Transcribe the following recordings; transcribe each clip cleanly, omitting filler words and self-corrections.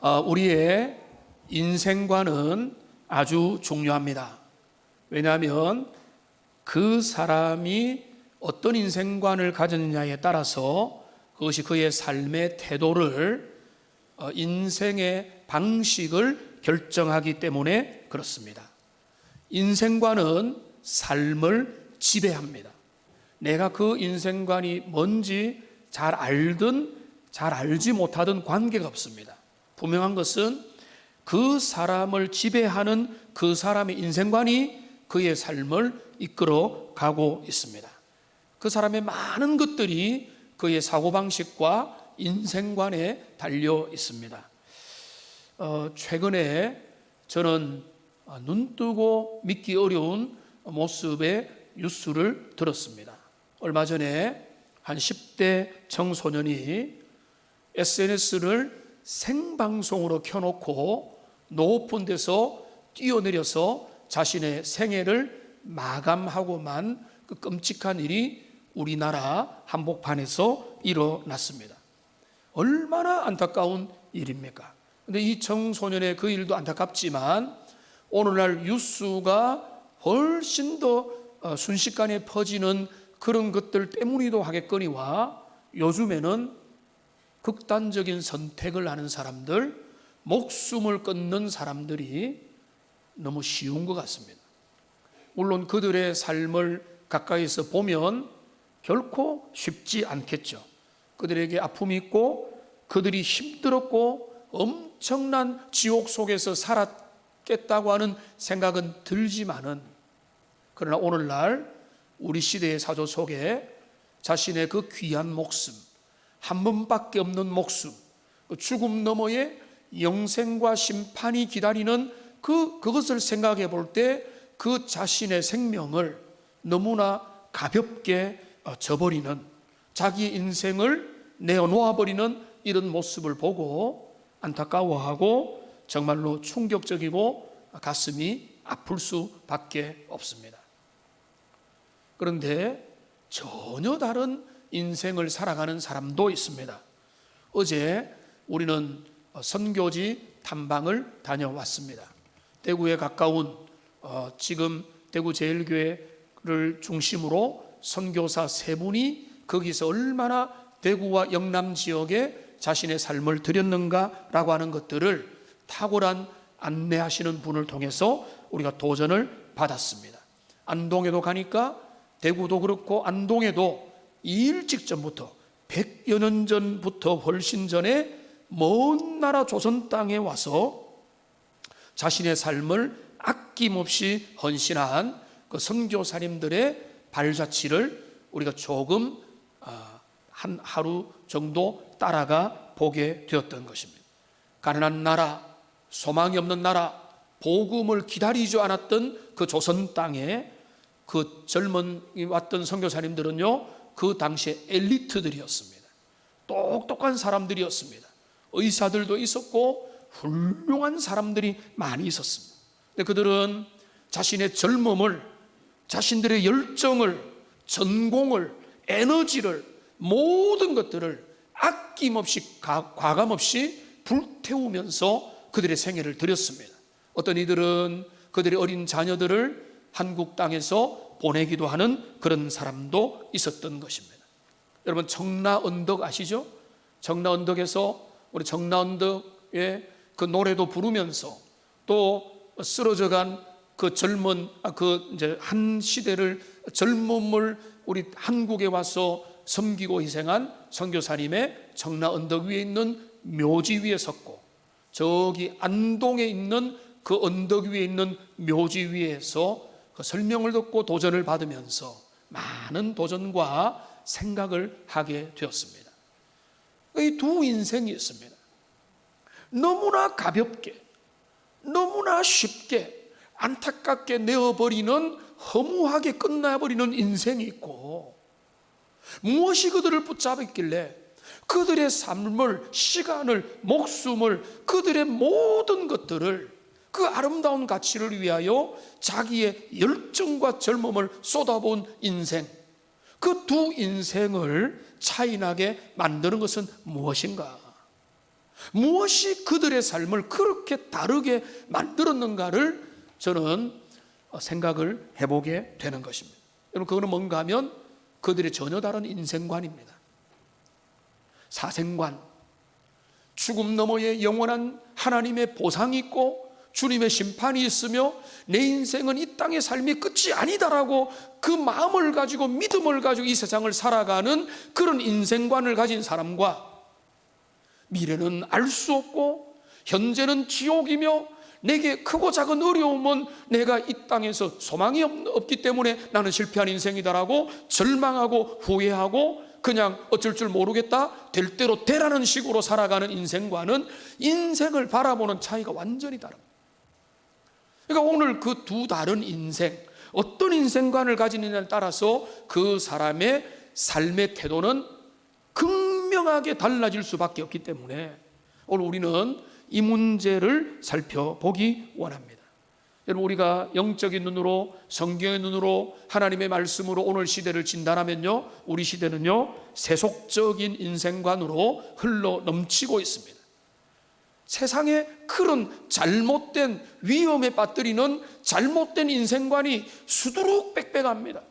우리의 인생관은 아주 중요합니다. 왜냐하면 그 사람이 어떤 인생관을 가졌느냐에 따라서 그것이 그의 삶의 태도를, 인생의 방식을 결정하기 때문에 그렇습니다. 인생관은 삶을 지배합니다. 내가 그 인생관이 뭔지 잘 알든 잘 알지 못하든 관계가 없습니다. 분명한 것은 그 사람을 지배하는 그 사람의 인생관이 그의 삶을 이끌어 가고 있습니다. 그 사람의 많은 것들이 그의 사고방식과 인생관에 달려 있습니다. 최근에 저는 눈뜨고 믿기 어려운 모습의 뉴스를 들었습니다. 얼마 전에 한 10대 청소년이 SNS를 생방송으로 켜놓고 높은 데서 뛰어내려서 자신의 생애를 마감하고만 그 끔찍한 일이 우리나라 한복판에서 일어났습니다. 얼마나 안타까운 일입니까? 그런데 이 청소년의 그 일도 안타깝지만 오늘날 뉴스가 훨씬 더 순식간에 퍼지는 그런 것들 때문이기도 하겠거니와 요즘에는 극단적인 선택을 하는 사람들, 목숨을 끊는 사람들이 너무 쉬운 것 같습니다. 물론 그들의 삶을 가까이서 보면 결코 쉽지 않겠죠. 그들에게 아픔이 있고 그들이 힘들었고 엄청난 지옥 속에서 살았겠다고 하는 생각은 들지만은, 그러나 오늘날 우리 시대의 사조 속에 자신의 그 귀한 목숨, 한 번밖에 없는 목숨, 죽음 너머에 영생과 심판이 기다리는 그것을 생각해 볼 때 그 자신의 생명을 너무나 가볍게 져버리는, 자기의 인생을 내어놓아버리는 이런 모습을 보고 안타까워하고 정말로 충격적이고 가슴이 아플 수밖에 없습니다. 그런데 전혀 다른 인생을 살아가는 사람도 있습니다. 어제 우리는 선교지 탐방을 다녀왔습니다. 대구에 가까운 지금 대구제일교회를 중심으로 선교사 3분이 거기서 얼마나 대구와 영남 지역에 자신의 삶을 드렸는가라고 하는 것들을 탁월한 안내하시는 분을 통해서 우리가 도전을 받았습니다. 안동에도 가니까 대구도 그렇고 안동에도 일찍 전부터 100여 년 전부터 훨씬 전에 먼 나라 조선 땅에 와서 자신의 삶을 아낌없이 헌신한 그 선교사님들의 발자취를 우리가 조금 한 하루 정도 따라가 보게 되었던 것입니다. 가난한 나라, 소망이 없는 나라, 복음을 기다리지 않았던 그 조선 땅에 그 젊은 왔던 선교사님들은요, 그 당시에 엘리트들이었습니다. 똑똑한 사람들이었습니다. 의사들도 있었고 훌륭한 사람들이 많이 있었습니다. 근데 그들은 자신의 젊음을, 자신들의 열정을, 전공을, 에너지를, 모든 것들을 아낌없이 과감없이 불태우면서 그들의 생애를 드렸습니다. 어떤 이들은 그들의 어린 자녀들을 한국 땅에서 보내기도 하는 그런 사람도 있었던 것입니다. 여러분, 청라언덕 아시죠? 청라언덕에서 우리 청라언덕의 그 노래도 부르면서 또 쓰러져간 그 젊은 이제 한 시대를 젊음을 우리 한국에 와서 섬기고 희생한 선교사님의 청라언덕 위에 있는 묘지 위에 섰고, 저기 안동에 있는 그 언덕 위에 있는 묘지 위에서 그 설명을 듣고 도전을 받으면서 많은 도전과 생각을 하게 되었습니다. 이 두 인생이 있습니다. 너무나 가볍게, 너무나 쉽게, 안타깝게 내어버리는, 허무하게 끝나버리는 인생이 있고, 무엇이 그들을 붙잡았길래 그들의 삶을, 시간을, 목숨을, 그들의 모든 것들을, 그 아름다운 가치를 위하여 자기의 열정과 젊음을 쏟아본 인생, 그 두 인생을 차이나게 만드는 것은 무엇인가? 무엇이 그들의 삶을 그렇게 다르게 만들었는가를 저는 생각을 해보게 되는 것입니다. 여러분, 그거는 뭔가 하면 그들의 전혀 다른 인생관입니다. 사생관, 죽음 너머에 영원한 하나님의 보상이 있고 주님의 심판이 있으며 내 인생은 이 땅의 삶이 끝이 아니다라고 그 마음을 가지고 믿음을 가지고 이 세상을 살아가는 그런 인생관을 가진 사람과, 미래는 알 수 없고 현재는 지옥이며 내게 크고 작은 어려움은 내가 이 땅에서 소망이 없기 때문에 나는 실패한 인생이다라고 절망하고 후회하고 그냥 어쩔 줄 모르겠다, 될 대로 되라는 식으로 살아가는 인생과는 인생을 바라보는 차이가 완전히 다릅니다. 그러니까 오늘 그 두 다른 인생, 어떤 인생관을 가지느냐에 따라서 그 사람의 삶의 태도는 극명하게 달라질 수밖에 없기 때문에 오늘 우리는 이 문제를 살펴보기 원합니다. 여러분, 우리가 영적인 눈으로, 성경의 눈으로, 하나님의 말씀으로 오늘 시대를 진단하면요, 우리 시대는요 세속적인 인생관으로 흘러 넘치고 있습니다. 세상에 그런 잘못된, 위험에 빠뜨리는 잘못된 인생관이 수두룩 빽빽합니다.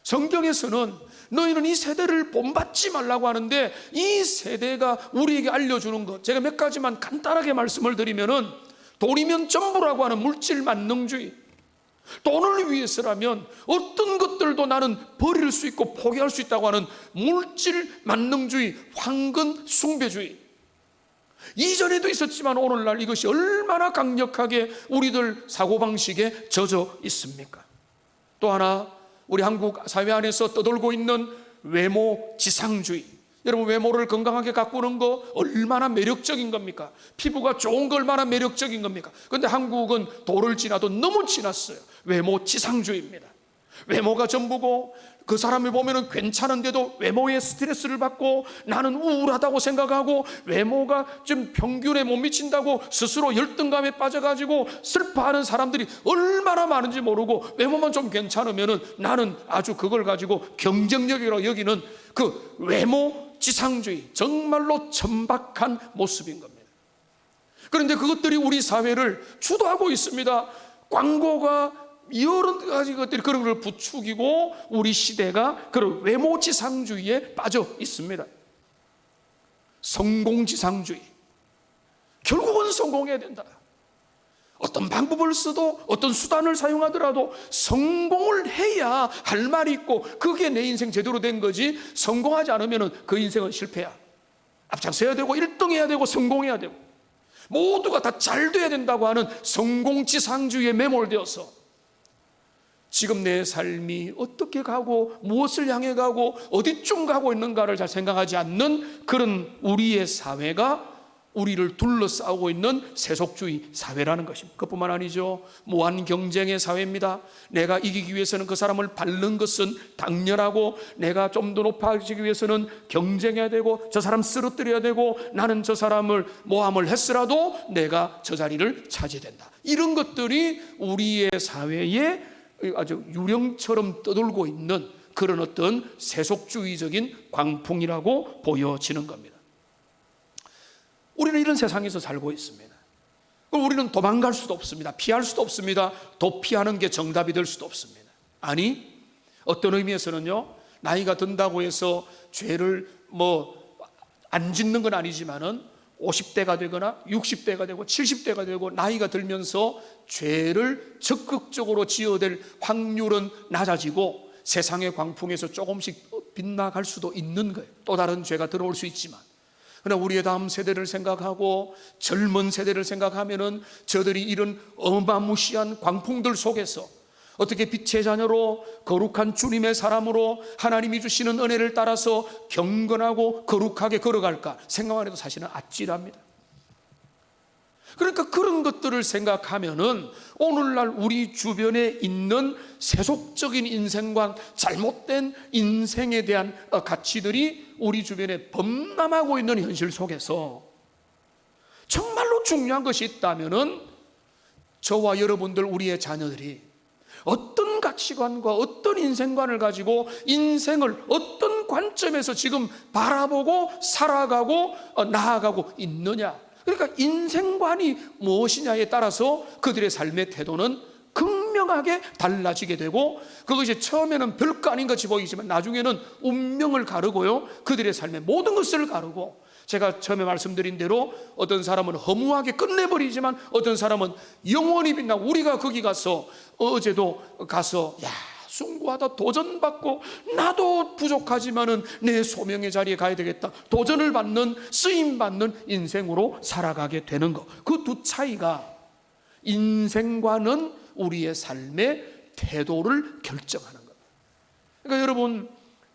성경에서는 너희는 이 세대를 본받지 말라고 하는데, 이 세대가 우리에게 알려주는 것, 제가 몇 가지만 간단하게 말씀을 드리면은, 돈이면 전부라고 하는 물질 만능주의, 돈을 위해서라면 어떤 것들도 나는 버릴 수 있고 포기할 수 있다고 하는 물질 만능주의, 황금 숭배주의, 이전에도 있었지만 오늘날 이것이 얼마나 강력하게 우리들 사고방식에 젖어 있습니까? 또 하나, 우리 한국 사회 안에서 떠돌고 있는 외모 지상주의. 여러분, 외모를 건강하게 가꾸는 거 얼마나 매력적인 겁니까? 피부가 좋은 거 얼마나 매력적인 겁니까? 그런데 한국은 도를 지나도 너무 지났어요. 외모 지상주의입니다. 외모가 전부고, 그 사람을 보면 괜찮은데도 외모에 스트레스를 받고 나는 우울하다고 생각하고, 외모가 좀 평균에 못 미친다고 스스로 열등감에 빠져가지고 슬퍼하는 사람들이 얼마나 많은지 모르고, 외모만 좀 괜찮으면 나는 아주 그걸 가지고 경쟁력이라고 여기는 그 외모 지상주의, 정말로 천박한 모습인 겁니다. 그런데 그것들이 우리 사회를 주도하고 있습니다. 광고가 여러 가지 것들이 그런 걸 부추기고 우리 시대가 그런 외모지상주의에 빠져 있습니다. 성공지상주의, 결국은 성공해야 된다. 어떤 방법을 써도 어떤 수단을 사용하더라도 성공을 해야 할 말이 있고 그게 내 인생 제대로 된 거지, 성공하지 않으면 그 인생은 실패야. 앞장서야 되고 1등 해야 되고 성공해야 되고 모두가 다 잘 돼야 된다고 하는 성공지상주의에 매몰되어서 지금 내 삶이 어떻게 가고 무엇을 향해 가고 어디쯤 가고 있는가를 잘 생각하지 않는 그런 우리의 사회가 우리를 둘러싸고 있는 세속주의 사회라는 것입니다. 그뿐만 아니죠. 무한 경쟁의 사회입니다. 내가 이기기 위해서는 그 사람을 밟는 것은 당연하고, 내가 좀 더 높아지기 위해서는 경쟁해야 되고 저 사람 쓰러뜨려야 되고, 나는 저 사람을 모함을 했으라도 내가 저 자리를 차지해야 된다. 이런 것들이 우리의 사회에 아주 유령처럼 떠돌고 있는 그런 어떤 세속주의적인 광풍이라고 보여지는 겁니다. 우리는 이런 세상에서 살고 있습니다. 우리는 도망갈 수도 없습니다. 피할 수도 없습니다. 도피하는 게 정답이 될 수도 없습니다. 아니, 어떤 의미에서는요, 나이가 든다고 해서 죄를 안 짓는 건 아니지만은 50대가 되거나 60대가 되고 70대가 되고 나이가 들면서 죄를 적극적으로 지어댈 확률은 낮아지고 세상의 광풍에서 조금씩 빗나갈 수도 있는 거예요. 또 다른 죄가 들어올 수 있지만, 그러나 우리의 다음 세대를 생각하고 젊은 세대를 생각하면은 저들이 이런 어마무시한 광풍들 속에서 어떻게 빛의 자녀로 거룩한 주님의 사람으로 하나님이 주시는 은혜를 따라서 경건하고 거룩하게 걸어갈까 생각만 해도 사실은 아찔합니다. 그러니까 그런 것들을 생각하면은 오늘날 우리 주변에 있는 세속적인 인생관, 잘못된 인생에 대한 가치들이 우리 주변에 범람하고 있는 현실 속에서 정말로 중요한 것이 있다면은 저와 여러분들, 우리의 자녀들이 어떤 가치관과 어떤 인생관을 가지고 인생을 어떤 어떤 관점에서 지금 바라보고 살아가고 나아가고 있느냐. 그러니까 인생관이 무엇이냐에 따라서 그들의 삶의 태도는 극명하게 달라지게 되고, 그것이 처음에는 별거 아닌 것이 보이지만 나중에는 운명을 가르고요, 그들의 삶의 모든 것을 가르고, 제가 처음에 말씀드린 대로 어떤 사람은 허무하게 끝내버리지만 어떤 사람은 영원히 빛나고, 우리가 거기 가서 어제도 가서 숭고하다, 도전받고 나도 부족하지만은 내 소명의 자리에 가야 되겠다, 도전을 받는, 쓰임받는 인생으로 살아가게 되는 것, 그 두 차이가 인생과는 우리의 삶의 태도를 결정하는 겁니다. 그러니까 여러분,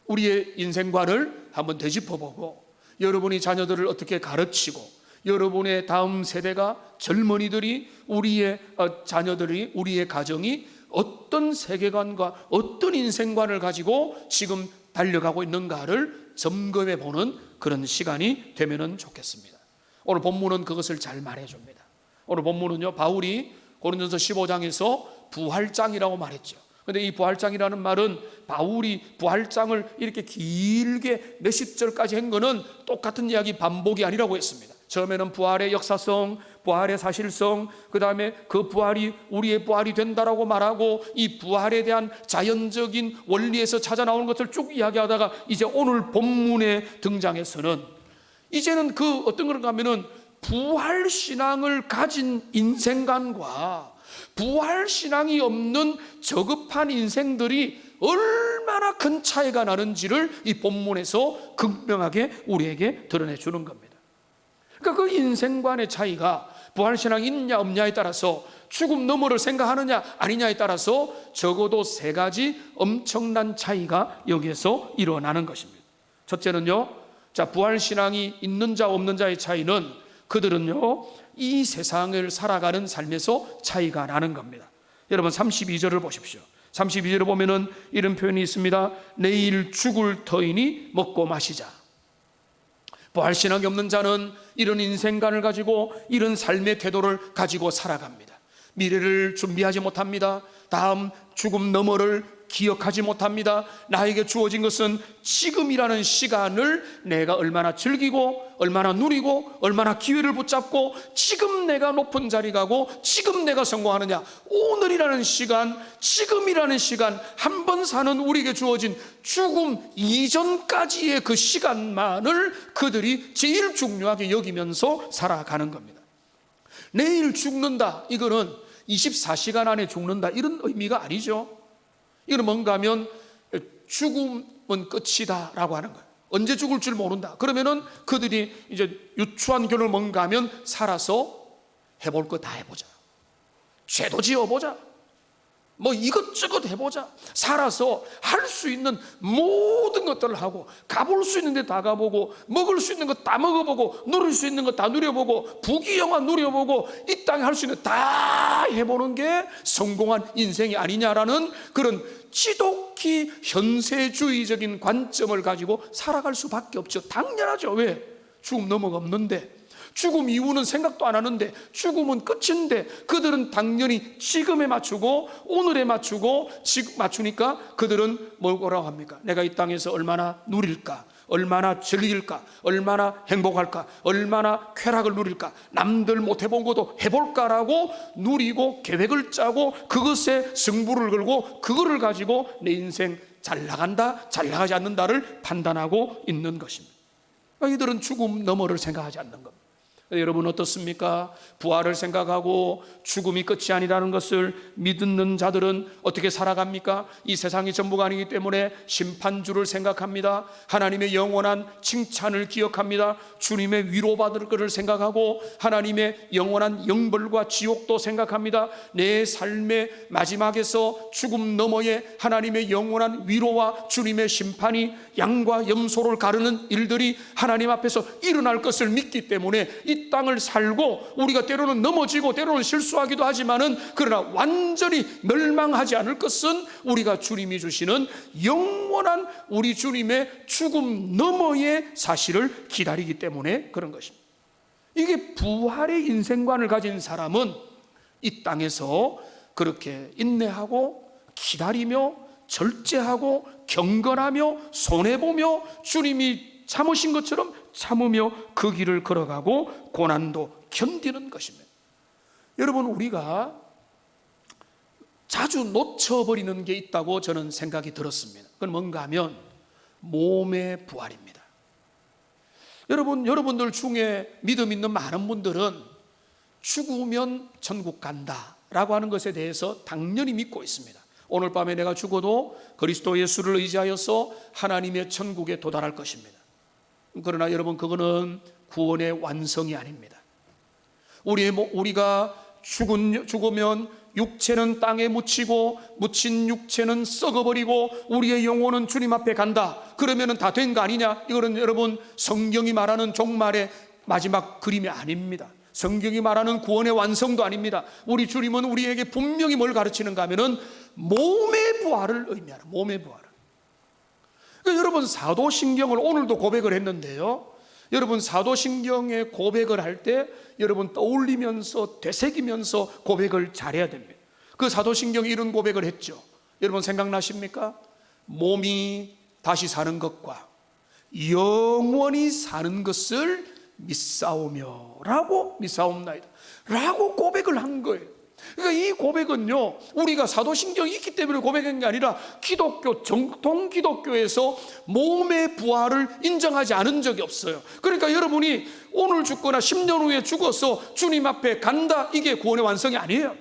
우리의 인생관을 한번 되짚어보고, 여러분이 자녀들을 어떻게 가르치고, 여러분의 다음 세대가, 젊은이들이, 우리의 자녀들이, 우리의 가정이 어떤 세계관과 어떤 인생관을 가지고 지금 달려가고 있는가를 점검해 보는 그런 시간이 되면 좋겠습니다. 오늘 본문은 그것을 잘 말해줍니다. 오늘 본문은요, 바울이 고린도전서 15장에서 부활장이라고 말했죠. 그런데 이 부활장이라는 말은 바울이 부활장을 이렇게 길게 몇십 절까지 한 거는 똑같은 이야기 반복이 아니라고 했습니다. 처음에는 부활의 역사성, 부활의 사실성, 그 다음에 그 부활이 우리의 부활이 된다라고 말하고, 이 부활에 대한 자연적인 원리에서 찾아 나오는 것을 쭉 이야기하다가 이제 오늘 본문에 등장해서는 이제는 그 어떤 건가 하면은 부활 신앙을 가진 인생관과 부활 신앙이 없는 저급한 인생들이 얼마나 큰 차이가 나는지를 이 본문에서 극명하게 우리에게 드러내 주는 겁니다. 그러니까 그 인생관의 차이가 부활 신앙이 있냐 없냐에 따라서, 죽음 너머를 생각하느냐 아니냐에 따라서 적어도 세 가지 엄청난 차이가 여기에서 일어나는 것입니다. 첫째는요, 부활 신앙이 있는 자 없는 자의 차이는, 그들은요 이 세상을 살아가는 삶에서 차이가 나는 겁니다. 여러분 32절을 보십시오. 32절을 보면은 이런 표현이 있습니다. 내일 죽을 터이니 먹고 마시자. 부활신앙이 없는 자는 이런 인생관을 가지고 이런 삶의 태도를 가지고 살아갑니다. 미래를 준비하지 못합니다. 다음 죽음 너머를 기억하지 못합니다. 나에게 주어진 것은 지금이라는 시간을 내가 얼마나 즐기고, 얼마나 누리고, 얼마나 기회를 붙잡고, 지금 내가 높은 자리 가고, 지금 내가 성공하느냐, 오늘이라는 시간, 지금이라는 시간, 한 번 사는 우리에게 주어진 죽음 이전까지의 그 시간만을 그들이 제일 중요하게 여기면서 살아가는 겁니다. 내일 죽는다, 이거는 24시간 안에 죽는다, 이런 의미가 아니죠. 이건 뭔가 하면 죽음은 끝이다 라고 하는 거예요. 언제 죽을 줄 모른다. 그러면은 그들이 이제 유추한 결론은 뭔가 하면 살아서 해볼 거 다 해보자, 죄도 지어보자, 뭐 이것저것 해보자, 살아서 할 수 있는 모든 것들을 하고, 가볼 수 있는 데 다 가보고, 먹을 수 있는 것 다 먹어보고, 누릴 수 있는 것 다 누려보고, 부귀영화 누려보고, 이 땅에 할 수 있는 것 다 해보는 게 성공한 인생이 아니냐라는 그런 지독히 현세주의적인 관점을 가지고 살아갈 수밖에 없죠. 당연하죠. 왜? 죽음 너머가 없는데, 죽음 이후는 생각도 안 하는데, 죽음은 끝인데, 그들은 당연히 지금에 맞추고 오늘에 맞추고 맞추니까 그들은 뭐라고 합니까? 내가 이 땅에서 얼마나 누릴까, 얼마나 즐길까, 얼마나 행복할까, 얼마나 쾌락을 누릴까, 남들 못 해본 것도 해볼까라고 누리고 계획을 짜고 그것에 승부를 걸고, 그거를 가지고 내 인생 잘 나간다, 잘 나가지 않는다를 판단하고 있는 것입니다. 이들은 죽음 너머를 생각하지 않는 겁니다. 여러분 어떻습니까? 부활을 생각하고 죽음이 끝이 아니라는 것을 믿는 자들은 어떻게 살아갑니까? 이 세상이 전부가 아니기 때문에 심판주를 생각합니다. 하나님의 영원한 칭찬을 기억합니다. 주님의 위로받을 것을 생각하고, 하나님의 영원한 영벌과 지옥도 생각합니다. 내 삶의 마지막에서 죽음 너머에 하나님의 영원한 위로와 주님의 심판이, 양과 염소를 가르는 일들이 하나님 앞에서 일어날 것을 믿기 때문에 이 땅을 살고, 우리가 때로는 넘어지고 때로는 실수하기도 하지만은, 그러나 완전히 멸망하지 않을 것은 우리가 주님이 주시는 영원한 우리 주님의 죽음 너머의 사실을 기다리기 때문에 그런 것입니다. 이게 부활의 인생관을 가진 사람은 이 땅에서 그렇게 인내하고 기다리며 절제하고 경건하며 손해보며 주님이 참으신 것처럼 참으며 그 길을 걸어가고 고난도 견디는 것입니다. 여러분, 우리가 자주 놓쳐버리는 게 있다고 저는 생각이 들었습니다. 그건 뭔가 하면 몸의 부활입니다. 여러분들 중에 믿음 있는 많은 분들은 죽으면 천국 간다라고 하는 것에 대해서 당연히 믿고 있습니다. 오늘 밤에 내가 죽어도 그리스도 예수를 의지하여서 하나님의 천국에 도달할 것입니다. 그러나 여러분, 그거는 구원의 완성이 아닙니다. 우리가 죽으면 육체는 땅에 묻히고 묻힌 육체는 썩어버리고 우리의 영혼은 주님 앞에 간다. 그러면 다 된 거 아니냐? 이거는 여러분, 성경이 말하는 종말의 마지막 그림이 아닙니다. 성경이 말하는 구원의 완성도 아닙니다. 우리 주님은 우리에게 분명히 뭘 가르치는가 하면은 몸의 부활을 의미하는, 몸의 부활을. 그러니까 여러분, 사도신경을 오늘도 고백을 했는데요, 여러분, 사도신경의 고백을 할 때 여러분 떠올리면서 되새기면서 고백을 잘해야 됩니다. 그 사도신경이 이런 고백을 했죠. 여러분 생각나십니까? 몸이 다시 사는 것과 영원히 사는 것을 믿사오며 라고 고백을 한 거예요. 그러니까 이 고백은요, 우리가 사도신경이 있기 때문에 고백한 게 아니라 기독교, 정통 기독교에서 몸의 부활을 인정하지 않은 적이 없어요. 그러니까 여러분이 오늘 죽거나 10년 후에 죽어서 주님 앞에 간다, 이게 구원의 완성이 아니에요.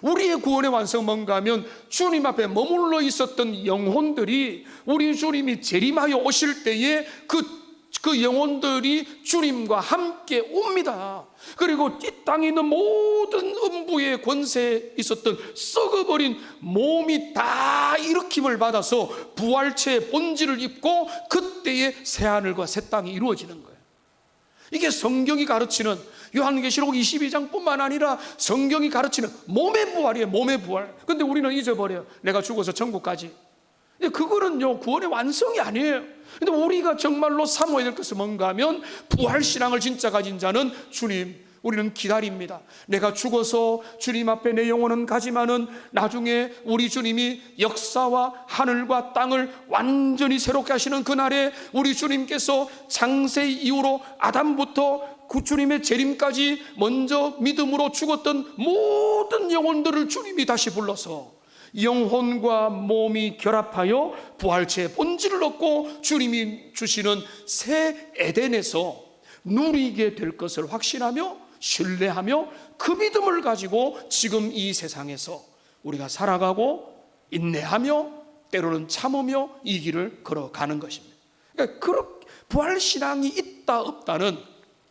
우리의 구원의 완성은 뭔가 하면 주님 앞에 머물러 있었던 영혼들이 우리 주님이 재림하여 오실 때에 그 영혼들이 주님과 함께 옵니다. 그리고 이 땅에 있는 모든 음부의 권세에 있었던 썩어버린 몸이 다 일으킴을 받아서 부활체의 본질을 입고 그때의 새하늘과 새 땅이 이루어지는 거예요. 이게 성경이 가르치는, 요한계시록 22장뿐만 아니라 성경이 가르치는 몸의 부활이에요. 몸의 부활. 근데 우리는 잊어버려요. 내가 죽어서 천국 가지. 그거는요, 구원의 완성이 아니에요. 근데 우리가 정말로 사모해야 될 것은 뭔가 하면 부활신앙을 진짜 가진 자는 주님, 우리는 기다립니다. 내가 죽어서 주님 앞에 내 영혼은 가지만은 나중에 우리 주님이 역사와 하늘과 땅을 완전히 새롭게 하시는 그날에 우리 주님께서 창세 이후로 아담부터 주님의 재림까지 먼저 믿음으로 죽었던 모든 영혼들을 주님이 다시 불러서 영혼과 몸이 결합하여 부활체의 본질을 얻고 주님이 주시는 새 에덴에서 누리게 될 것을 확신하며 신뢰하며 그 믿음을 가지고 지금 이 세상에서 우리가 살아가고 인내하며 때로는 참으며 이 길을 걸어가는 것입니다. 그러니까 부활신앙이 있다 없다는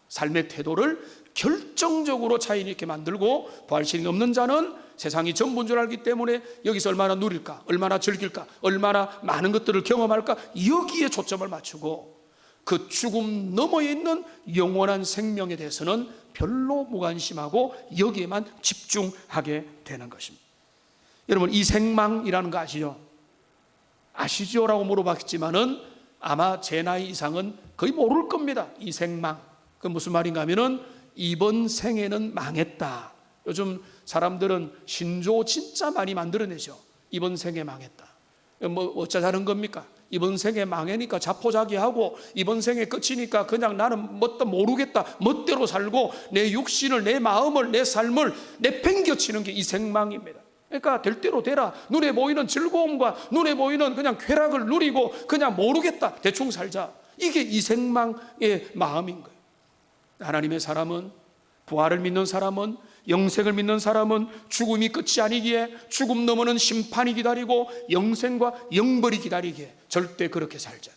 삶의 태도를 결정적으로 차이 있게 만들고, 부활신앙이 없는 자는 세상이 전부인 줄 알기 때문에 여기서 얼마나 누릴까, 얼마나 즐길까, 얼마나 많은 것들을 경험할까, 여기에 초점을 맞추고 그 죽음 너머에 있는 영원한 생명에 대해서는 별로 무관심하고 여기에만 집중하게 되는 것입니다. 여러분, 이 생망이라는 거 아시죠? 아시죠? 라고 물어봤지만은 아마 제 나이 이상은 거의 모를 겁니다. 이 생망. 그 무슨 말인가 하면은 이번 생에는 망했다. 요즘 사람들은 신조 진짜 많이 만들어내죠. 이번 생에 망했다. 뭐 어쩌자는 겁니까? 이번 생에 망하니까 자포자기하고 이번 생에 끝이니까 그냥 나는 뭣도 모르겠다, 멋대로 살고 내 육신을, 내 마음을, 내 삶을 내팽겨치는 게 이 생망입니다. 그러니까 될 대로 되라. 눈에 보이는 즐거움과 눈에 보이는 그냥 쾌락을 누리고 그냥 모르겠다, 대충 살자. 이게 이 생망의 마음인 거예요. 하나님의 사람은, 부활을 믿는 사람은, 영생을 믿는 사람은 죽음이 끝이 아니기에 죽음 너머는 심판이 기다리고 영생과 영벌이 기다리기에 절대 그렇게 살자.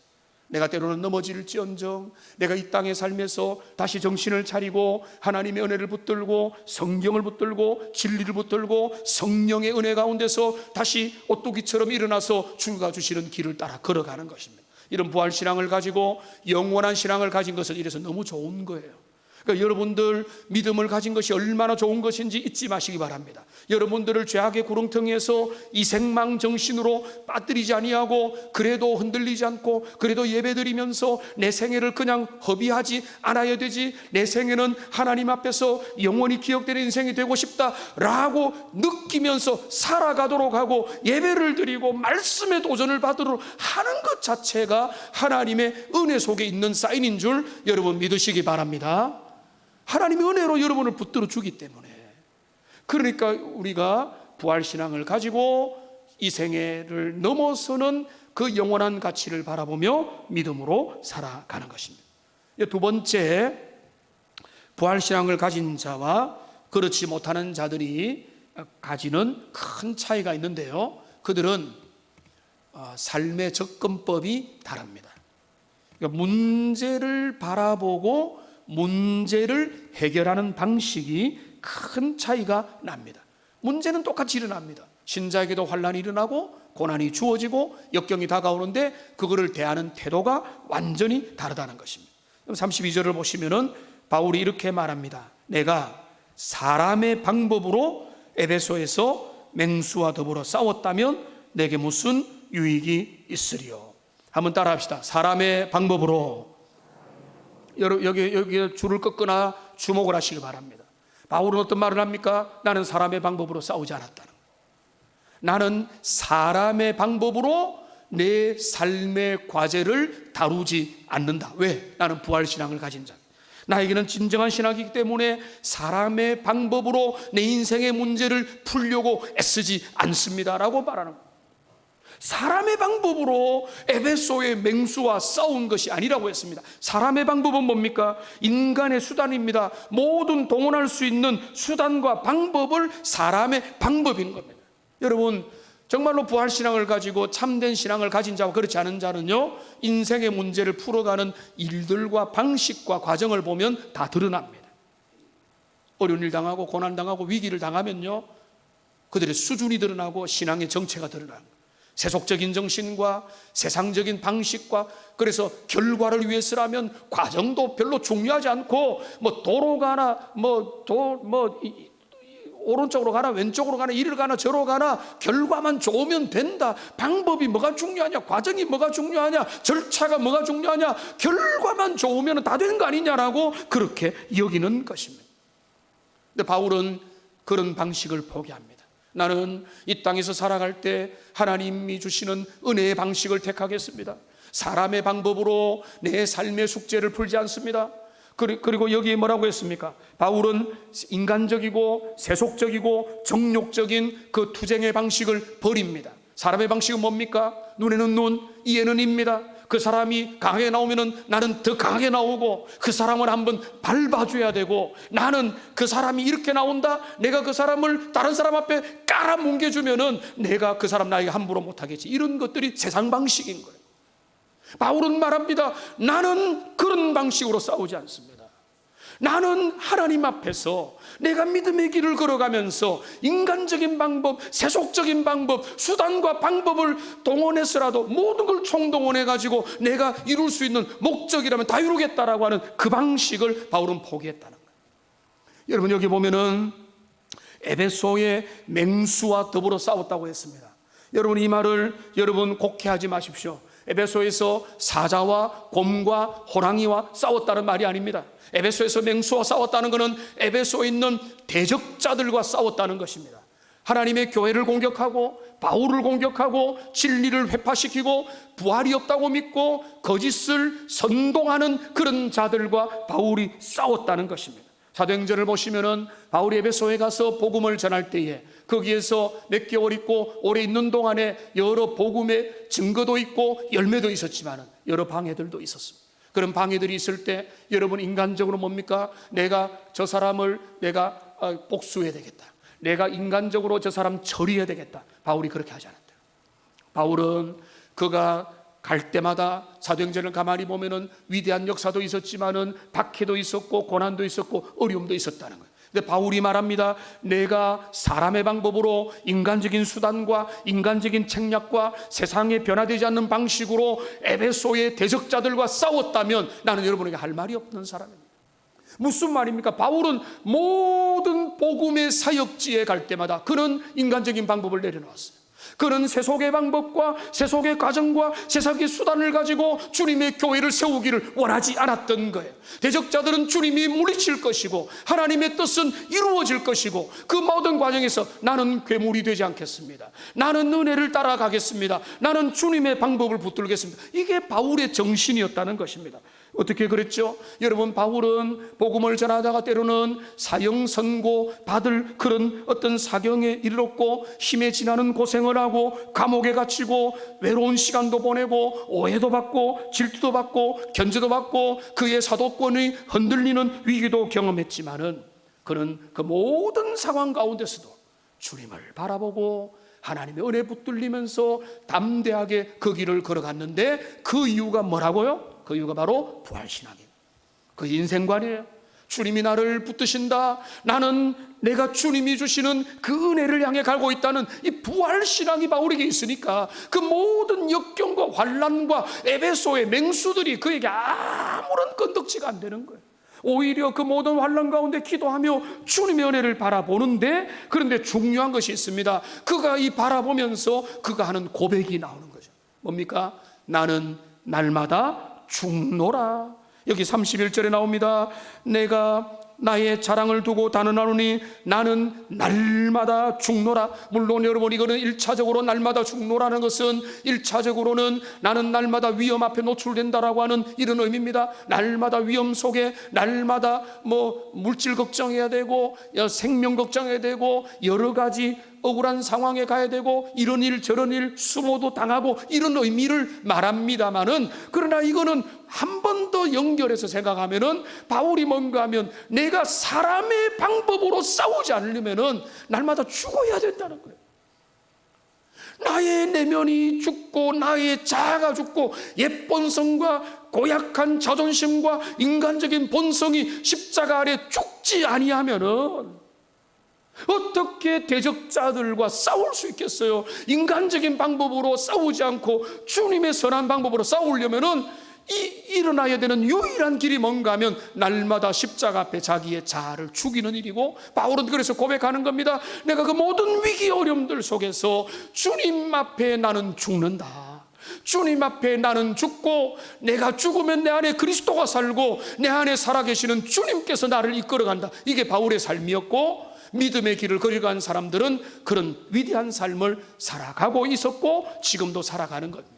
내가 때로는 넘어질지언정 내가 이 땅에 살면서 다시 정신을 차리고 하나님의 은혜를 붙들고 성경을 붙들고 진리를 붙들고 성령의 은혜 가운데서 다시 오뚜기처럼 일어나서 주가 주시는 길을 따라 걸어가는 것입니다. 이런 부활신앙을 가지고 영원한 신앙을 가진 것은 이래서 너무 좋은 거예요. 그러니까 여러분들 믿음을 가진 것이 얼마나 좋은 것인지 잊지 마시기 바랍니다. 여러분들을 죄악의 구렁텅이에서 이 생망 정신으로 빠뜨리지 아니하고, 그래도 흔들리지 않고, 그래도 예배드리면서 내 생애를 그냥 허비하지 않아야 되지, 내 생애는 하나님 앞에서 영원히 기억되는 인생이 되고 싶다라고 느끼면서 살아가도록 하고, 예배를 드리고 말씀에 도전을 받도록 하는 것 자체가 하나님의 은혜 속에 있는 사인인 줄 여러분 믿으시기 바랍니다. 하나님의 은혜로 여러분을 붙들어 주기 때문에. 그러니까 우리가 부활신앙을 가지고 이 생애를 넘어서는 그 영원한 가치를 바라보며 믿음으로 살아가는 것입니다. 두 번째, 부활신앙을 가진 자와 그렇지 못하는 자들이 가지는 큰 차이가 있는데요, 그들은 삶의 접근법이 다릅니다. 그러니까 문제를 바라보고 문제를 해결하는 방식이 큰 차이가 납니다. 문제는 똑같이 일어납니다. 신자에게도 환난이 일어나고 고난이 주어지고 역경이 다가오는데 그거를 대하는 태도가 완전히 다르다는 것입니다. 32절을 보시면은 바울이 이렇게 말합니다. 내가 사람의 방법으로 에베소에서 맹수와 더불어 싸웠다면 내게 무슨 유익이 있으리요. 한번 따라 합시다. 사람의 방법으로. 여기 줄을 꺾거나 주목을 하시기 바랍니다. 바울은 어떤 말을 합니까? 나는 사람의 방법으로 싸우지 않았다는 거예요. 나는 사람의 방법으로 내 삶의 과제를 다루지 않는다. 왜? 나는 부활신앙을 가진 자. 나에게는 진정한 신학이기 때문에 사람의 방법으로 내 인생의 문제를 풀려고 애쓰지 않습니다라고 말하는 거예요. 사람의 방법으로 에베소의 맹수와 싸운 것이 아니라고 했습니다. 사람의 방법은 뭡니까? 인간의 수단입니다. 모든 동원할 수 있는 수단과 방법을 사람의 방법인 겁니다. 여러분, 정말로 부활신앙을 가지고 참된 신앙을 가진 자와 그렇지 않은 자는요, 인생의 문제를 풀어가는 일들과 방식과 과정을 보면 다 드러납니다. 어려운 일 당하고 고난 당하고 위기를 당하면요, 그들의 수준이 드러나고 신앙의 정체가 드러납니다. 세속적인 정신과 세상적인 방식과, 그래서 결과를 위해서라면 과정도 별로 중요하지 않고, 도로 가나 오른쪽으로 가나 왼쪽으로 가나 이리로 가나 저로 가나 결과만 좋으면 된다. 방법이 뭐가 중요하냐, 과정이 뭐가 중요하냐, 절차가 뭐가 중요하냐, 결과만 좋으면 다 되는 거 아니냐라고 그렇게 여기는 것입니다. 근데 바울은 그런 방식을 포기합니다. 나는 이 땅에서 살아갈 때 하나님이 주시는 은혜의 방식을 택하겠습니다. 사람의 방법으로 내 삶의 숙제를 풀지 않습니다. 그리고 여기에 뭐라고 했습니까? 바울은 인간적이고 세속적이고 정욕적인 그 투쟁의 방식을 버립니다. 사람의 방식은 뭡니까? 눈에는 눈, 이에는 입니다. 그 사람이 강하게 나오면은 나는 더 강하게 나오고, 그 사람을 한번 밟아줘야 되고, 나는 그 사람이 이렇게 나온다, 내가 그 사람을 다른 사람 앞에 깔아뭉개주면은 내가 그 사람 나에게 함부로 못하겠지. 이런 것들이 세상 방식인 거예요. 바울은 말합니다. 나는 그런 방식으로 싸우지 않습니다. 나는 하나님 앞에서 내가 믿음의 길을 걸어가면서 인간적인 방법, 세속적인 방법, 수단과 방법을 동원해서라도 모든 걸 총동원해가지고 내가 이룰 수 있는 목적이라면 다 이루겠다라고 하는 그 방식을 바울은 포기했다는 거예요. 여러분, 여기 보면은 에베소의 맹수와 더불어 싸웠다고 했습니다. 여러분, 이 말을 여러분 곡해하지 마십시오. 에베소에서 사자와 곰과 호랑이와 싸웠다는 말이 아닙니다. 에베소에서 맹수와 싸웠다는 것은 에베소에 있는 대적자들과 싸웠다는 것입니다. 하나님의 교회를 공격하고 바울을 공격하고 진리를 회파시키고 부활이 없다고 믿고 거짓을 선동하는 그런 자들과 바울이 싸웠다는 것입니다. 사도행전을 보시면은 바울이 에베소에 가서 복음을 전할 때에 거기에서 몇 개월 있고 오래 있는 동안에 여러 복음의 증거도 있고 열매도 있었지만 여러 방해들도 있었습니다. 그런 방해들이 있을 때 여러분, 인간적으로 뭡니까? 내가 저 사람을 내가 복수해야 되겠다, 내가 인간적으로 저 사람 처리해야 되겠다. 바울이 그렇게 하지 않았대요. 바울은 그가 갈 때마다 사도행전을 가만히 보면은 위대한 역사도 있었지만은 박해도 있었고 고난도 있었고 어려움도 있었다는 거예요. 근데 바울이 말합니다. 내가 사람의 방법으로 인간적인 수단과 인간적인 책략과 세상에 변화되지 않는 방식으로 에베소의 대적자들과 싸웠다면 나는 여러분에게 할 말이 없는 사람입니다. 무슨 말입니까? 바울은 모든 복음의 사역지에 갈 때마다 그는 인간적인 방법을 내려놓았어요. 그는 세속의 방법과 세속의 가정과 세상의 수단을 가지고 주님의 교회를 세우기를 원하지 않았던 거예요. 대적자들은 주님이 물리칠 것이고 하나님의 뜻은 이루어질 것이고 그 모든 과정에서 나는 괴물이 되지 않겠습니다. 나는 은혜를 따라가겠습니다. 나는 주님의 방법을 붙들겠습니다. 이게 바울의 정신이었다는 것입니다. 어떻게 그랬죠? 여러분, 바울은 복음을 전하다가 때로는 사형 선고 받을 그런 어떤 사경에 이르렀고 힘에 지나는 고생을 하고 감옥에 갇히고 외로운 시간도 보내고 오해도 받고 질투도 받고 견제도 받고 그의 사도권이 흔들리는 위기도 경험했지만은 그는 그 모든 상황 가운데서도 주님을 바라보고 하나님의 은혜 붙들리면서 담대하게 그 길을 걸어갔는데 그 이유가 뭐라고요? 그 이유가 바로 부활신앙이에요. 그 인생관이에요. 주님이 나를 붙드신다, 나는 내가 주님이 주시는 그 은혜를 향해 가고 있다는 이 부활신앙이 바울에게 있으니까 그 모든 역경과 환난과 에베소의 맹수들이 그에게 아무런 건덕지가 안 되는 거예요. 오히려 그 모든 환난 가운데 기도하며 주님의 은혜를 바라보는데, 그런데 중요한 것이 있습니다. 그가 이 바라보면서 그가 하는 고백이 나오는 거죠. 뭡니까? 나는 날마다 죽노라. 여기 31절에 나옵니다. 내가 나의 자랑을 두고 단언하노니 나는 날마다 죽노라. 물론 여러분, 이거는 1차적으로 날마다 죽노라는 것은 1차적으로는 나는 날마다 위험 앞에 노출된다라고 하는 이런 의미입니다. 날마다 위험 속에 날마다 물질 걱정해야 되고 생명 걱정해야 되고 여러 가지 억울한 상황에 가야 되고 이런 일 저런 일 수모도 당하고 이런 의미를 말합니다마는, 그러나 이거는 한 번 더 연결해서 생각하면은 바울이 뭔가 하면 내가 사람의 방법으로 싸우지 않으려면은 날마다 죽어야 된다는 거예요. 나의 내면이 죽고 나의 자아가 죽고 옛 본성과 고약한 자존심과 인간적인 본성이 십자가 아래 죽지 아니하면은 어떻게 대적자들과 싸울 수 있겠어요? 인간적인 방법으로 싸우지 않고 주님의 선한 방법으로 싸우려면은 일어나야 되는 유일한 길이 뭔가 하면 날마다 십자가 앞에 자기의 자아를 죽이는 일이고, 바울은 그래서 고백하는 겁니다. 내가 그 모든 위기 어려움들 속에서 주님 앞에 나는 죽는다. 주님 앞에 나는 죽고, 내가 죽으면 내 안에 그리스도가 살고 내 안에 살아계시는 주님께서 나를 이끌어간다. 이게 바울의 삶이었고, 믿음의 길을 걸어간 사람들은 그런 위대한 삶을 살아가고 있었고 지금도 살아가는 겁니다.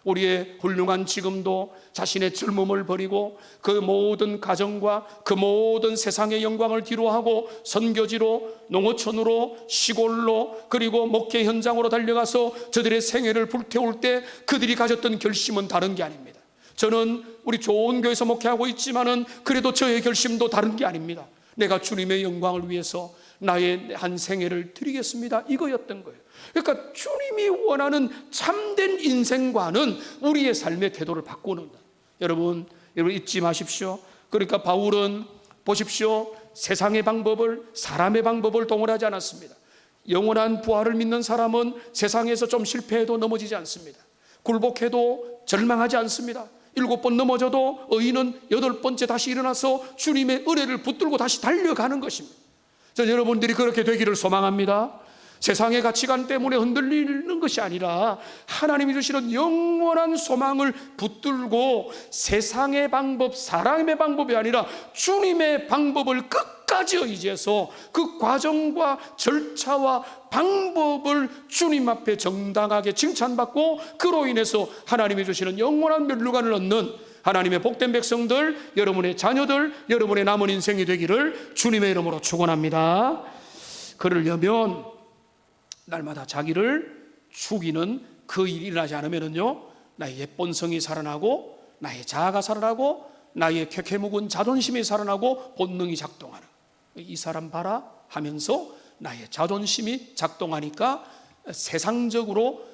우리의 훌륭한 지금도 자신의 젊음을 버리고 그 모든 가정과 그 모든 세상의 영광을 뒤로하고 선교지로, 농어촌으로, 시골로, 그리고 목회 현장으로 달려가서 저들의 생애를 불태울 때 그들이 가졌던 결심은 다른 게 아닙니다. 저는 우리 좋은 교회에서 목회하고 있지만은 그래도 저의 결심도 다른 게 아닙니다. 내가 주님의 영광을 위해서 나의 한 생애를 드리겠습니다, 이거였던 거예요. 그러니까 주님이 원하는 참된 인생관은 우리의 삶의 태도를 바꾸는다. 여러분 잊지 마십시오. 그러니까 바울은 보십시오, 세상의 방법을, 사람의 방법을 동원하지 않았습니다. 영원한 부활을 믿는 사람은 세상에서 좀 실패해도 넘어지지 않습니다. 굴복해도 절망하지 않습니다. 7번 넘어져도 의인은 8번째 다시 일어나서 주님의 은혜를 붙들고 다시 달려가는 것입니다. 저 여러분들이 그렇게 되기를 소망합니다. 세상의 가치관 때문에 흔들리는 것이 아니라 하나님이 주시는 영원한 소망을 붙들고 세상의 방법, 사람의 방법이 아니라 주님의 방법을 끝까지 의지해서 그 과정과 절차와 방법을 주님 앞에 정당하게 칭찬받고 그로 인해서 하나님이 주시는 영원한 면류관을 얻는 하나님의 복된 백성들, 여러분의 자녀들, 여러분의 남은 인생이 되기를 주님의 이름으로 축원합니다. 그러려면 날마다 자기를 죽이는 그 일이 일어나지 않으면요, 나의 옛 본성이 살아나고 나의 자아가 살아나고 나의 쾌쾌 묵은 자존심이 살아나고 본능이 작동하는, 이 사람 봐라 하면서 나의 자존심이 작동하니까 세상적으로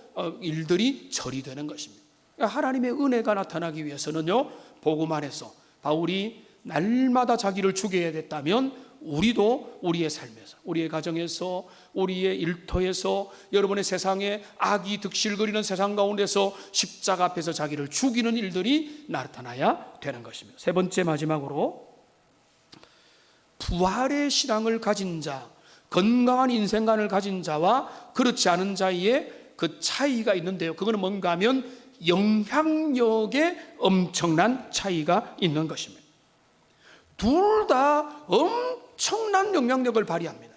일들이 처리되는 것입니다. 하나님의 은혜가 나타나기 위해서는요, 복음 안에서 바울이 날마다 자기를 죽여야 됐다면 우리도 우리의 삶에서, 우리의 가정에서, 우리의 일터에서, 여러분의 세상에 악이 득실거리는 세상 가운데서 십자가 앞에서 자기를 죽이는 일들이 나타나야 되는 것입니다. 세 번째, 마지막으로 부활의 신앙을 가진 자, 건강한 인생관을 가진 자와 그렇지 않은 자의 그 차이가 있는데요, 그거는 뭔가 하면 영향력에 엄청난 차이가 있는 것입니다. 둘 다 엄청난 영향력을 발휘합니다.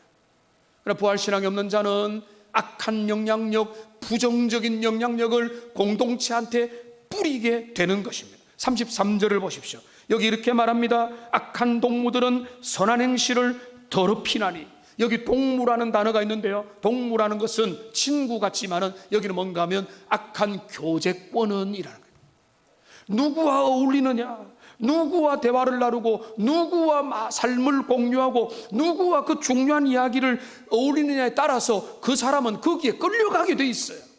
그러나 부활신앙이 없는 자는 악한 영향력, 부정적인 영향력을 공동체한테 뿌리게 되는 것입니다. 33절을 보십시오. 여기 이렇게 말합니다. 악한 동무들은 선한 행실을 더럽히나니. 여기 동무라는 단어가 있는데요, 동무라는 것은 친구 같지만은 여기는 뭔가 하면 악한 교제권은 이라는 거예요. 누구와 어울리느냐, 누구와 대화를 나누고 누구와 삶을 공유하고 누구와 그 중요한 이야기를 어울리느냐에 따라서 그 사람은 거기에 끌려가게 돼 있어요.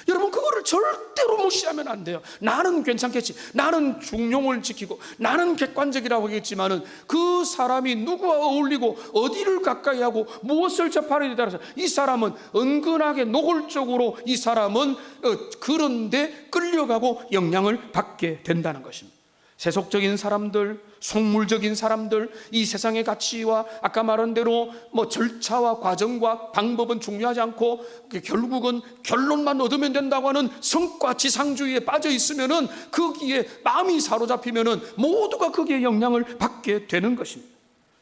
여러분, 그거를 절대로 무시하면 안 돼요. 나는 괜찮겠지, 나는 중용을 지키고 나는 객관적이라고 하겠지만은 그 사람이 누구와 어울리고 어디를 가까이 하고 무엇을 접하느냐에 따라서 이 사람은 은근하게 노골적으로 이 사람은 그런데 끌려가고 영향을 받게 된다는 것입니다. 세속적인 사람들, 속물적인 사람들, 이 세상의 가치와 아까 말한 대로 절차와 과정과 방법은 중요하지 않고 결국은 결론만 얻으면 된다고 하는 성과 지상주의에 빠져 있으면은 거기에 마음이 사로잡히면은 모두가 거기에 영향을 받게 되는 것입니다.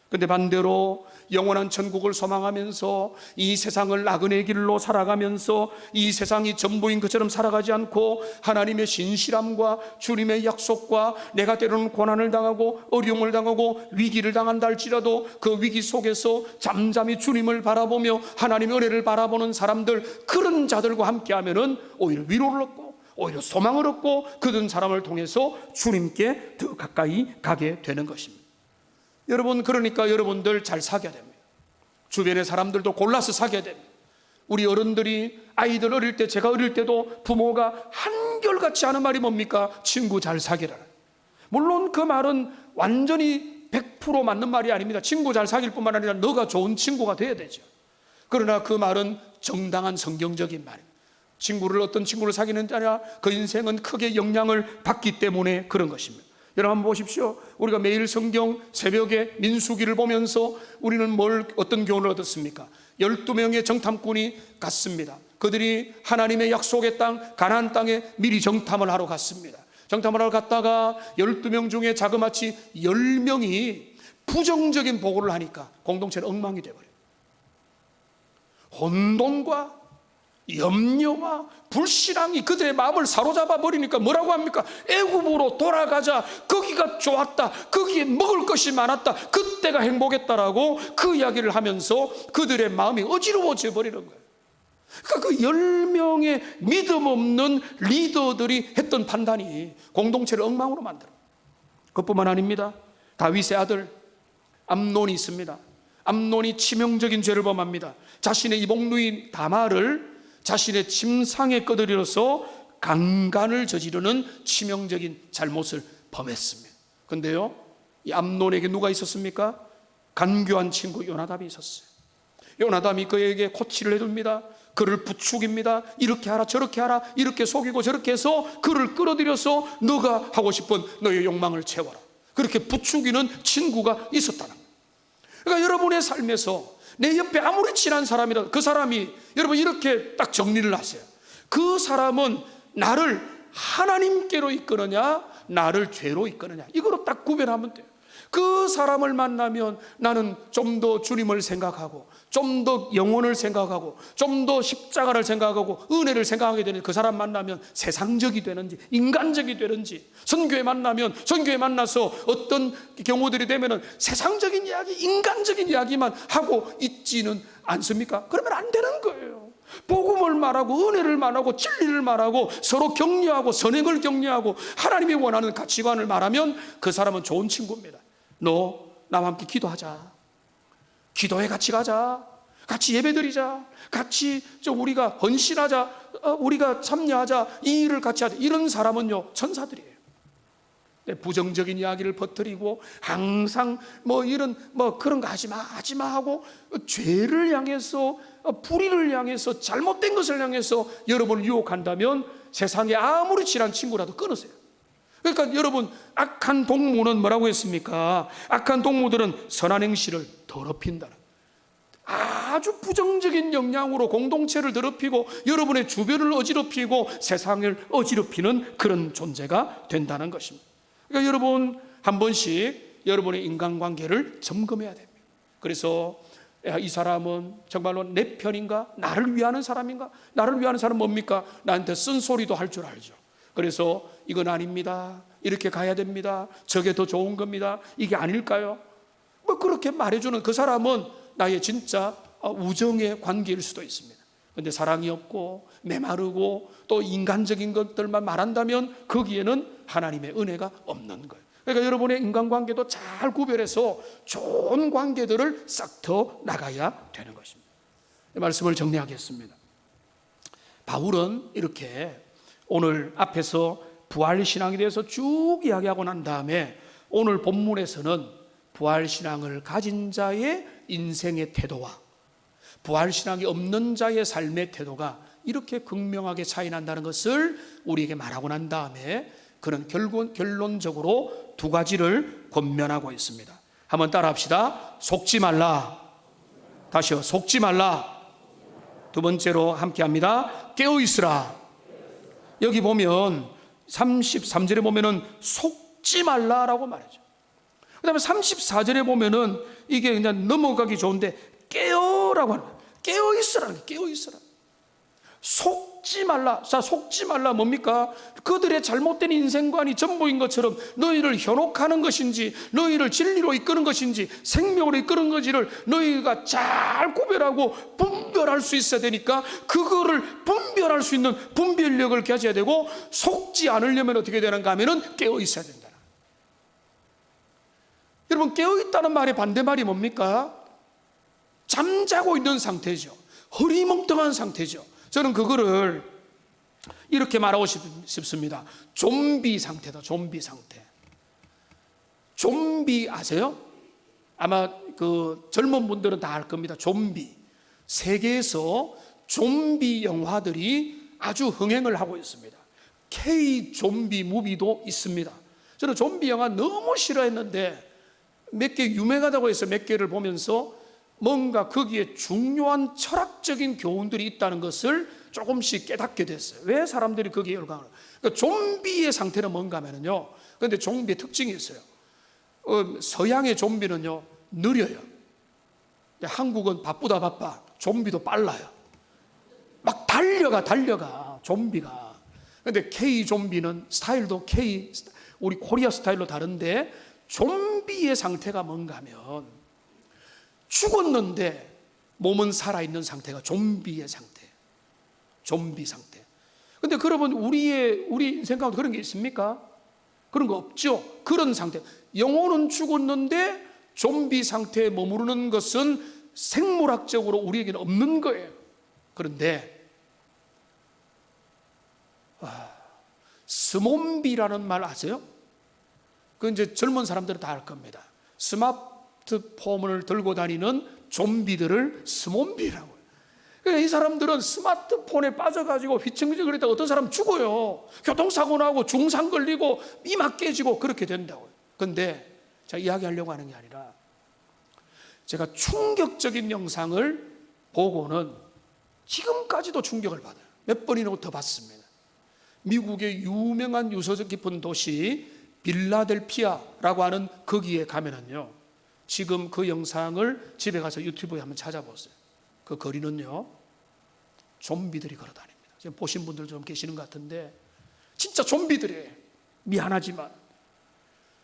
그런데 반대로 영원한 천국을 소망하면서 이 세상을 나그네 길로 살아가면서 이 세상이 전부인 것처럼 살아가지 않고 하나님의 신실함과 주님의 약속과 내가 때로는 고난을 당하고 어려움을 당하고 위기를 당한다 할지라도 그 위기 속에서 잠잠히 주님을 바라보며 하나님의 은혜를 바라보는 사람들, 그런 자들과 함께하면은 오히려 위로를 얻고 오히려 소망을 얻고 그런 사람을 통해서 주님께 더 가까이 가게 되는 것입니다. 여러분, 그러니까 여러분들 잘 사귀어야 됩니다. 주변의 사람들도 골라서 사귀어야 됩니다. 우리 어른들이 아이들 어릴 때, 제가 어릴 때도 부모가 한결같이 하는 말이 뭡니까? 친구 잘 사귀라. 물론 그 말은 완전히 100% 맞는 말이 아닙니다. 친구 잘 사귈 뿐만 아니라 너가 좋은 친구가 돼야 되죠. 그러나 그 말은 정당한 성경적인 말입니다. 어떤 친구를 사귀는 자냐, 그 인생은 크게 영향을 받기 때문에 그런 것입니다. 여러분 한번 보십시오. 우리가 매일 성경 새벽에 민수기를 보면서 우리는 어떤 교훈을 얻었습니까? 12명의 정탐꾼이 갔습니다. 그들이 하나님의 약속의 땅 가나안 땅에 미리 정탐을 하러 갔습니다. 정탐을 하러 갔다가 12명 중에 자그마치 10명이 부정적인 보고를 하니까 공동체는 엉망이 되어버려요. 혼돈과 염려와 불신앙이 그들의 마음을 사로잡아 버리니까 뭐라고 합니까? 애굽으로 돌아가자, 거기가 좋았다, 거기에 먹을 것이 많았다, 그때가 행복했다라고 그 이야기를 하면서 그들의 마음이 어지러워져 버리는 거예요. 그러니까 그 10명의 믿음 없는 리더들이 했던 판단이 공동체를 엉망으로 만들어요. 그것뿐만 아닙니다. 다윗의 아들 암논이 있습니다. 암논이 치명적인 죄를 범합니다. 자신의 이복누이 다말을 자신의 침상에 꺼들여서 강간을 저지르는 치명적인 잘못을 범했습니다. 그런데요, 이 암논에게 누가 있었습니까? 간교한 친구 요나답이 있었어요. 요나답이 그에게 코치를 해줍니다. 그를 부추깁니다. 이렇게 하라 저렇게 하라, 이렇게 속이고 저렇게 해서 그를 끌어들여서 너가 하고 싶은 너의 욕망을 채워라, 그렇게 부추기는 친구가 있었다는 거예요. 그러니까 여러분의 삶에서 내 옆에 아무리 친한 사람이라도 그 사람이, 여러분 이렇게 딱 정리를 하세요. 그 사람은 나를 하나님께로 이끄느냐 나를 죄로 이끄느냐, 이거로 딱 구별하면 돼요. 그 사람을 만나면 나는 좀 더 주님을 생각하고 좀 더 영혼을 생각하고 좀 더 십자가를 생각하고 은혜를 생각하게 되는 그 사람 만나면 세상적이 되는지 인간적이 되는지, 선교회 만나면 선교회 만나서 어떤 경우들이 되면은 세상적인 이야기, 인간적인 이야기만 하고 있지는 않습니까? 그러면 안 되는 거예요. 복음을 말하고 은혜를 말하고 진리를 말하고 서로 격려하고 선행을 격려하고 하나님이 원하는 가치관을 말하면 그 사람은 좋은 친구입니다. 너 나와 함께 기도하자, 기도회 같이 가자, 같이 예배드리자, 같이 우리가 헌신하자, 우리가 참여하자, 이 일을 같이 하자, 이런 사람은요 천사들이에요. 부정적인 이야기를 퍼뜨리고 항상 이런 그런 거 하지마 하고 죄를 향해서, 불의를 향해서, 잘못된 것을 향해서 여러분을 유혹한다면 세상에 아무리 친한 친구라도 끊으세요. 그러니까 여러분, 악한 동무는 뭐라고 했습니까? 악한 동무들은 선한 행실을 더럽힌다. 아주 부정적인 영향으로 공동체를 더럽히고 여러분의 주변을 어지럽히고 세상을 어지럽히는 그런 존재가 된다는 것입니다. 그러니까 여러분, 한 번씩 여러분의 인간관계를 점검해야 됩니다. 그래서 이 사람은 정말로 내 편인가? 나를 위하는 사람인가? 나를 위하는 사람은 뭡니까? 나한테 쓴소리도 할 줄 알죠. 그래서 이건 아닙니다, 이렇게 가야 됩니다, 저게 더 좋은 겁니다, 이게 아닐까요? 뭐 그렇게 말해주는 그 사람은 나의 진짜 우정의 관계일 수도 있습니다. 그런데 사랑이 없고 메마르고 또 인간적인 것들만 말한다면 거기에는 하나님의 은혜가 없는 거예요. 그러니까 여러분의 인간관계도 잘 구별해서 좋은 관계들을 싹터 나가야 되는 것입니다. 이 말씀을 정리하겠습니다. 바울은 이렇게 오늘 앞에서 부활신앙에 대해서 쭉 이야기하고 난 다음에 오늘 본문에서는 부활신앙을 가진 자의 인생의 태도와 부활신앙이 없는 자의 삶의 태도가 이렇게 극명하게 차이 난다는 것을 우리에게 말하고 난 다음에 그는 결론적으로 두 가지를 권면하고 있습니다. 한번 따라합시다. 속지 말라. 다시요. 속지 말라. 두 번째로 함께 합니다. 깨어 있으라. 여기 보면 33절에 보면은 속지 말라라고 말하죠. 그 다음에 34절에 보면은 이게 그냥 넘어가기 좋은데 깨어라고 하는 거예요. 깨어 있으라. 깨어 있으라. 속지 말라. 자, 속지 말라 뭡니까? 그들의 잘못된 인생관이 전부인 것처럼 너희를 현혹하는 것인지 너희를 진리로 이끄는 것인지 생명으로 이끄는 것인지를 너희가 잘 구별하고 분별할 수 있어야 되니까 그거를 분별할 수 있는 분별력을 가져야 되고, 속지 않으려면 어떻게 되는가 하면은 깨어 있어야 된다. 여러분, 깨어 있다는 말의 반대말이 뭡니까? 잠자고 있는 상태죠. 허리멍텅한 상태죠. 저는 그거를 이렇게 말하고 싶습니다. 좀비 상태다. 좀비 상태. 좀비 아세요? 아마 그 젊은 분들은 다 알 겁니다. 좀비. 세계에서 좀비 영화들이 아주 흥행을 하고 있습니다. K 좀비 무비도 있습니다. 저는 좀비 영화 너무 싫어했는데 몇 개 유명하다고 해서 몇 개를 보면서 뭔가 거기에 중요한 철학적인 교훈들이 있다는 것을 조금씩 깨닫게 됐어요. 왜 사람들이 거기에 열광을 해요? 그러니까 좀비의 상태는 뭔가 하면요, 그런데 좀비의 특징이 있어요. 서양의 좀비는요 느려요. 한국은 바쁘다 바빠. 좀비도 빨라요. 막 달려가 좀비가. 그런데 K 좀비는 스타일도 우리 코리아 스타일로 다른데, 좀비의 상태가 뭔가 하면 죽었는데 몸은 살아있는 상태가 좀비의 상태. 좀비 상태. 근데 그러면 우리 인생 가운데 그런 게 있습니까? 그런 거 없죠. 그런 상태. 영혼은 죽었는데 좀비 상태에 머무르는 것은 생물학적으로 우리에게는 없는 거예요. 그런데 스몬비라는 말 아세요? 그 이제 젊은 사람들은 다 알 겁니다. 스마트폰을 들고 다니는 좀비들을 스몬비라고 해요. 그러니까 이 사람들은 스마트폰에 빠져가지고 휘청휘청거리다가 어떤 사람 죽어요. 교통사고 나고 중상 걸리고 이마 깨지고 그렇게 된다고요. 그런데 제가 이야기하려고 하는 게 아니라, 제가 충격적인 영상을 보고는 지금까지도 충격을 받아요. 몇 번이나 더 봤습니다. 미국의 유명한 유서적 깊은 도시 빌라델피아라고 하는 거기에 가면은요, 지금 그 영상을 집에 가서 유튜브에 한번 찾아보세요. 그 거리는요 좀비들이 걸어다닙니다. 지금 보신 분들 좀 계시는 것 같은데 진짜 좀비들이에요. 미안하지만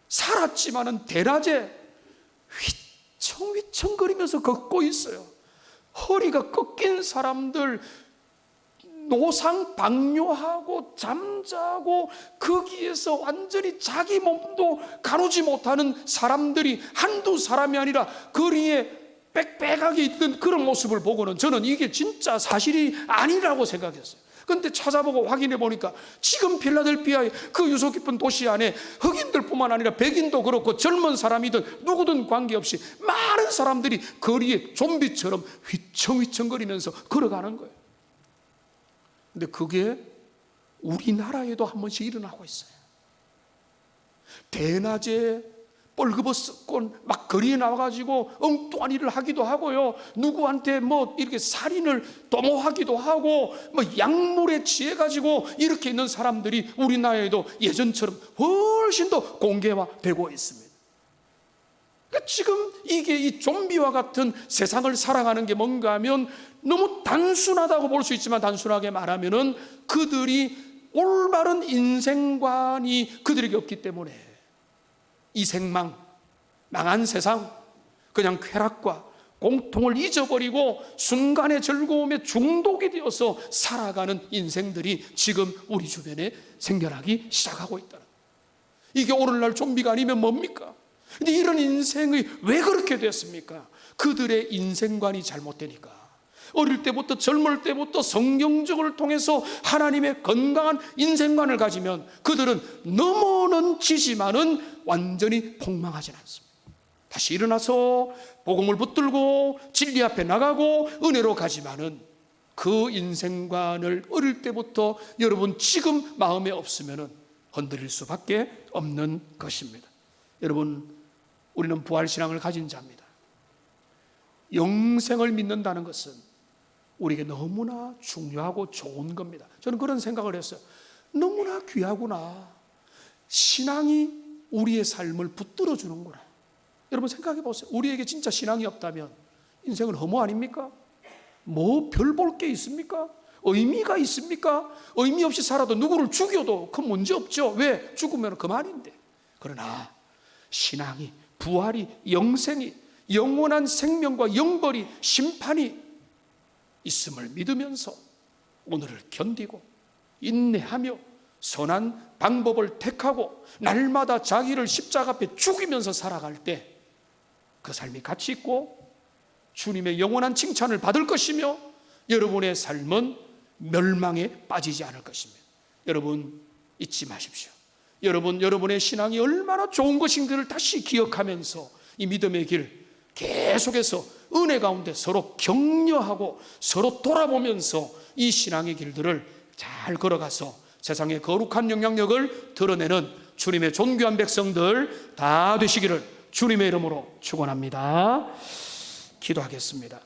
살았지만은 대낮에 휘청휘청거리면서 걷고 있어요. 허리가 꺾인 사람들, 노상방뇨하고 잠자고 거기에서 완전히 자기 몸도 가누지 못하는 사람들이 한두 사람이 아니라 거리에 빽빽하게 있던 그런 모습을 보고는 저는 이게 진짜 사실이 아니라고 생각했어요. 그런데 찾아보고 확인해 보니까 지금 필라델피아의 그 유서 깊은 도시 안에 흑인들뿐만 아니라 백인도 그렇고 젊은 사람이든 누구든 관계없이 많은 사람들이 거리에 좀비처럼 휘청휘청거리면서 걸어가는 거예요. 근데 그게 우리나라에도 한 번씩 일어나고 있어요. 대낮에 뻘겋었건 막 거리에 나와가지고 엉뚱한 일을 하기도 하고요. 누구한테 뭐 이렇게 살인을 도모하기도 하고 뭐 약물에 취해가지고 이렇게 있는 사람들이 우리나라에도 예전처럼 훨씬 더 공개화되고 있습니다. 그러니까 지금 이게 이 좀비와 같은 세상을 살아가는 게 뭔가 하면 너무 단순하다고 볼 수 있지만, 단순하게 말하면은 그들이 올바른 인생관이 그들에게 없기 때문에 이 생망, 망한 세상, 그냥 쾌락과 공통을 잊어버리고 순간의 즐거움에 중독이 되어서 살아가는 인생들이 지금 우리 주변에 생겨나기 시작하고 있다는 거예요. 이게 오늘날 좀비가 아니면 뭡니까? 근데 이런 인생이 왜 그렇게 됐습니까? 그들의 인생관이 잘못되니까. 어릴 때부터, 젊을 때부터 성경적을 통해서 하나님의 건강한 인생관을 가지면 그들은 넘어는 지지만은 완전히 폭망하진 않습니다. 다시 일어나서 복음을 붙들고 진리 앞에 나가고 은혜로 가지만은 그 인생관을 어릴 때부터 여러분 지금 마음에 없으면은 흔들릴 수밖에 없는 것입니다. 여러분, 우리는 부활신앙을 가진 자입니다. 영생을 믿는다는 것은 우리에게 너무나 중요하고 좋은 겁니다. 저는 그런 생각을 했어요. 너무나 귀하구나. 신앙이 우리의 삶을 붙들어 주는구나. 여러분 생각해 보세요. 우리에게 진짜 신앙이 없다면 인생은 허무 아닙니까? 뭐 별 볼 게 있습니까? 의미가 있습니까? 의미 없이 살아도 누구를 죽여도 그 문제 없죠. 왜? 죽으면 그만인데. 그러나 신앙이, 부활이, 영생이, 영원한 생명과 영벌이, 심판이 있음을 믿으면서 오늘을 견디고 인내하며 선한 방법을 택하고 날마다 자기를 십자가 앞에 죽이면서 살아갈 때 그 삶이 가치 있고 주님의 영원한 칭찬을 받을 것이며 여러분의 삶은 멸망에 빠지지 않을 것입니다. 여러분 잊지 마십시오. 여러분의 신앙이 얼마나 좋은 것인지를 다시 기억하면서 이 믿음의 길 계속해서 은혜 가운데 서로 격려하고 서로 돌아보면서 이 신앙의 길들을 잘 걸어가서 세상의 거룩한 영향력을 드러내는 주님의 존귀한 백성들 다 되시기를 주님의 이름으로 축원합니다. 기도하겠습니다.